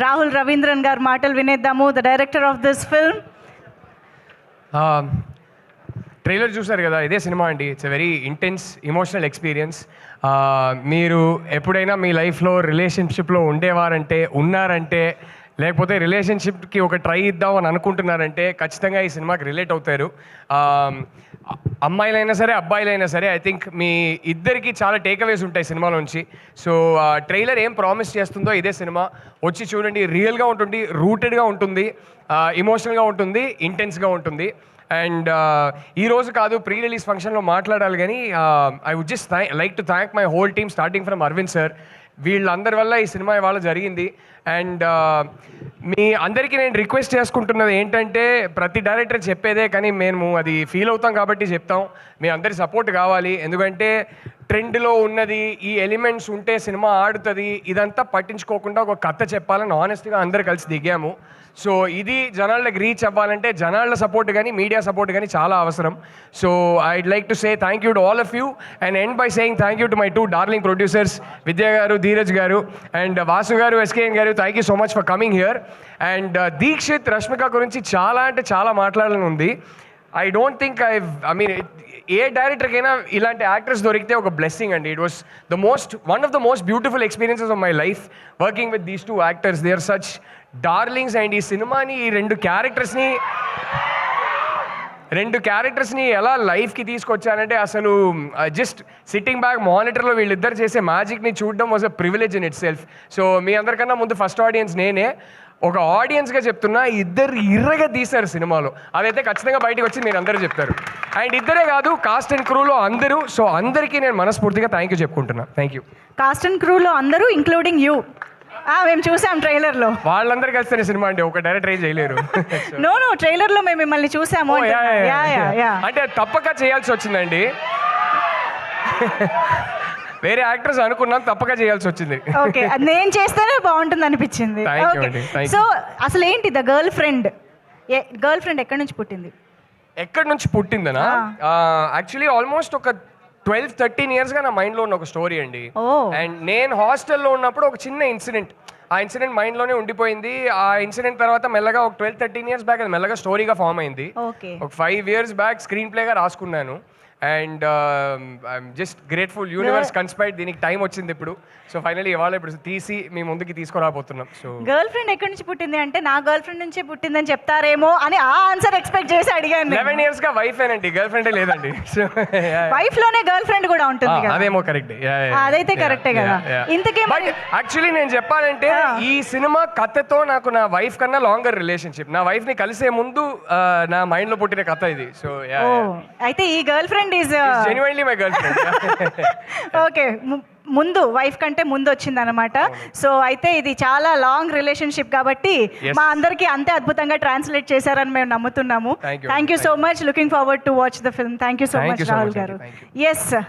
రాహుల్ రవీంద్రన్ గారి మాటలు వినేద్దాము, the director of this film. Trailer చూసారు కదా, ఇదే సినిమా అండి. It's a very intense emotional experience. మీరు ఎప్పుడైనా మీ లైఫ్లో రిలేషన్షిప్లో ఉన్నారంటే లేకపోతే రిలేషన్షిప్కి ఒక ట్రై ఇద్దాం అని అనుకుంటున్నారంటే ఖచ్చితంగా ఈ సినిమాకి రిలేట్ అవుతారు. అమ్మాయిలైనా సరే అబ్బాయిలైనా సరే ఐ థింక్ మీ ఇద్దరికి చాలా టేక్అవేస్ ఉంటాయి సినిమాలోంచి. సో ట్రైలర్ ఏం ప్రామిస్ చేస్తుందో ఇదే సినిమా వచ్చి చూడండి. రియల్గా ఉంటుంది, రూటెడ్గా ఉంటుంది, ఇమోషనల్గా ఉంటుంది, ఇంటెన్స్గా ఉంటుంది. అండ్ ఈరోజు కాదు, ప్రీ రిలీజ్ ఫంక్షన్లో మాట్లాడాలి, కానీ I would just like to thank my whole team starting from Arvind sir. వీళ్ళందరి వల్ల ఈ సినిమా ఇవాళ జరిగింది. అండ్ మీ అందరికీ నేను రిక్వెస్ట్ చేసుకుంటున్నది ఏంటంటే, ప్రతి డైరెక్టర్ చెప్పేదే, కానీ మేము అది ఫీల్ అవుతాం కాబట్టి చెప్తాం. మీ అందరి సపోర్ట్ కావాలి. ఎందుకంటే ట్రెండ్లో ఉన్నది ఈ ఎలిమెంట్స్ ఉంటే సినిమా ఆడుతుంది, ఇదంతా పట్టించుకోకుండా ఒక కథ చెప్పాలని ఆనెస్ట్గా అందరు కలిసి దిగాము. సో ఇది జనాలకు రీచ్ అవ్వాలంటే జనాల సపోర్ట్ కానీ మీడియా సపోర్ట్ కానీ చాలా అవసరం. So I'd like to say thank you to all of you and end by saying thank you to my 2 darling producers, Vidya garu, Dheeraj garu and Vasu garu, SKN garu. Thank you so much for coming here. And Deekshith, Rashmika గురించి చాలా అంటే చాలా మాట్లాడాలని ఉంది. I don't think I mean a డైరెక్టర్కైనా ఇలాంటి actors దొరికితే ఒక బ్లెస్సింగ్ అండి. It was one of the most beautiful experiences of my life working with these 2 actors. They are such darlings. And ఈ సినిమాని ఈ రెండు క్యారెక్టర్స్ని ఎలా లైఫ్కి తీసుకొచ్చానంటే, అసలు జస్ట్ సిట్టింగ్ బ్యాక్ మానిటర్లో వీళ్ళిద్దరు చేసే మ్యాజిక్ని చూడడం was a privilege in itself. So మీ అందరికన్నా ముందు ఫస్ట్ ఆడియన్స్ నేనే. ఒక ఆడియన్స్గా చెప్తున్నా, ఇద్దరు ఇర్రగా తీశారు సినిమాలో. అదైతే ఖచ్చితంగా బయటకు వచ్చి మీరు అందరూ చెప్తారు. అండ్ ఇద్దరే కాదు, కాస్ట్ అండ్ క్రూలో అందరూ. సో అందరికీ నేను మనస్ఫూర్తిగా థ్యాంక్ యూ చెప్పుకుంటున్నా. Thank you. కాస్ట్ అండ్ క్రూలో అందరూ ఇంక్లూడింగ్ యూ. మేము చూసాం ట్రైలర్లో. వాళ్ళందరూ కలిస్తేనే సినిమా అండి, ఒక డైరెక్టర్ ఏం చేయలేరు. నో ట్రైలర్లో మేము మిమ్మల్ని చూసాము. అంటే తప్పక చేయాల్సి వచ్చిందండి. వేరే యాక్టర్స్ అనుకున్నాం, తప్పక చేయాల్సి వచ్చింది. ఓకే, నేను చేస్తేనే బాగుంటుంది అనిపించింది. సో అసలు ఏంటి ద గర్ల్ ఫ్రెండ్ ఎక్కడి నుంచి పుట్టిందనా? యాక్చువల్లీ ఆల్మోస్ట్ ఒక 12-13 ఇయర్స్గా నా మైండ్లో ఉన్న ఒక స్టోరీ అండి. అండ్ నేను హాస్టల్లో ఉన్నప్పుడు ఒక చిన్న ఇన్సిడెంట్, ఆ ఇన్సిడెంట్ మైండ్లోనే ఉండిపోయింది. ఆ ఇన్సిడెంట్ తర్వాత మెల్లగా ఒక 12-13 ఇయర్స్ బ్యాక్ అది మెల్లగా స్టోరీగా ఫామ్ అయింది. ఒక 5 ఇయర్స్ బ్యాక్ స్క్రీన్ ప్లేగా రాసుకున్నాను. And I'm just grateful, universe కన్స్పైర్డ్, దీనికి టైం వచ్చింది ఇప్పుడు. సో ఫైనల్లీ ఇవాళ ఇప్పుడు తీసి మీ ముందుకి తీసుకురాబోతున్నాం. సో గర్ల్ ఫ్రెండ్ ఎక్కడి నుంచి పుట్టింది అంటే, నా గర్ల్ ఫ్రెండ్ నుంచే పుట్టిందని చెప్తారేమో అని ఆ ఆన్సర్ ఎక్స్పెక్ట్ చేసి అడిగాను. 11 years గా వైఫ్ ఏనండి, గర్ల్ ఫ్రెండే లేదండి. వైఫ్ లోనే గర్ల్ ఫ్రెండ్ కూడా ఉంటుంది కదా. అదేమో కరెక్ట్, అదైతే కరెక్టే కదా. ఇంతకే బట్ యాక్చువల్లీ నేను చెప్పాలంటే ఈ సినిమా కథతో నాకు నా వైఫ్ కన్నా లాంగర్ రిలేషన్షిప్. నా వైఫ్ ని కలిసే ముందు నా మైండ్ లో పుట్టిన కథ ఇది. సో అయితే ఈ girlfriend is genuinely my girlfriend. Okay, ముందు వైఫ్ కంటే ముందు వచ్చింది అనమాట. సో అయితే ఇది చాలా లాంగ్ రిలేషన్షిప్ కాబట్టి మా అందరికీ అంతే అద్భుతంగా ట్రాన్స్లేట్ చేశారని మేము నమ్ముతున్నాము. Thank you so much. Looking forward to watch the film. Thank you so much Rahul garu. Yes.